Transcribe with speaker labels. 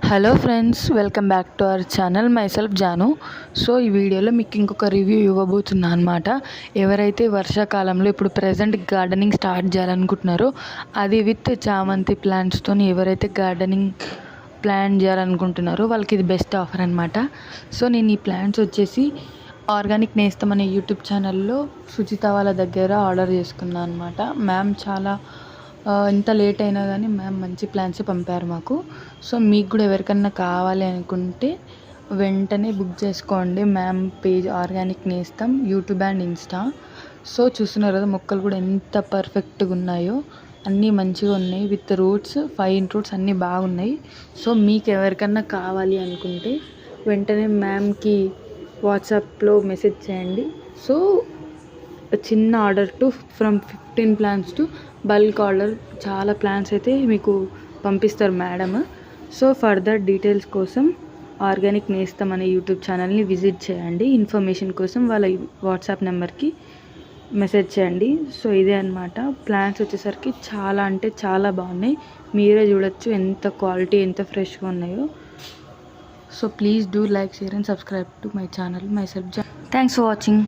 Speaker 1: Hello friends, welcome back to our channel. Myself Janu. So ఈ వీడియోలో మీకు ఇంకొక రివ్యూ ఇవ్వబోతున్నా అనమాట. ఎవరైతే వర్షాకాలంలో ఇప్పుడు ప్రజెంట్ గార్డెనింగ్ స్టార్ట్ చేయాలనుకుంటున్నారో, అది విత్ చామంతి ప్లాంట్స్తో ఎవరైతే గార్డెనింగ్ ప్లాన్ చేయాలనుకుంటున్నారో వాళ్ళకి ఇది బెస్ట్ ఆఫర్ అనమాట. సో నేను ఈ ప్లాంట్స్ వచ్చేసి ఆర్గానిక్ నేస్తం అనే యూట్యూబ్ ఛానల్లో సుచిత వాళ్ళ దగ్గర ఆర్డర్ చేసుకున్నాను అనమాట. మ్యామ్ చాలా ఇంత లేట్ అయినా కానీ మ్యామ్ మంచి ప్లాన్స్ పంపారు మాకు. సో మీకు కూడా ఎవరికన్నా కావాలి అనుకుంటే వెంటనే బుక్ చేసుకోండి. మ్యామ్ పేజ్ ఆర్గానిక్ నేస్తం యూట్యూబ్ అండ్ ఇన్స్టా. సో చూస్తున్నారు కదా, మొక్కలు కూడా ఎంత పర్ఫెక్ట్గా ఉన్నాయో, అన్నీ మంచిగా ఉన్నాయి. విత్ రూట్స్ 5 రూట్స్ అన్నీ బాగున్నాయి. సో మీకు ఎవరికన్నా కావాలి అనుకుంటే వెంటనే మ్యామ్కి వాట్సాప్లో మెసేజ్ చేయండి. సో చిన్న order to from 15 plans to bulk order, చాలా ప్లాన్స్ అయితే మీకు పంపిస్తారు మేడం. సో ఫర్దర్ డీటెయిల్స్ కోసం ఆర్గానిక్ నేస్తం అనే యూట్యూబ్ ఛానల్ని విజిట్ చేయండి. ఇన్ఫర్మేషన్ కోసం వాళ్ళ వాట్సాప్ నెంబర్కి మెసేజ్ చేయండి. సో ఇదే అనమాట. ప్లాంట్స్ వచ్చేసరికి చాలా అంటే చాలా బాగున్నాయి. మీరే చూడొచ్చు ఎంత క్వాలిటీ, ఎంత ఫ్రెష్గా ఉన్నాయో. So please do like, share and subscribe to my channel. Myself Janu. Thanks for watching.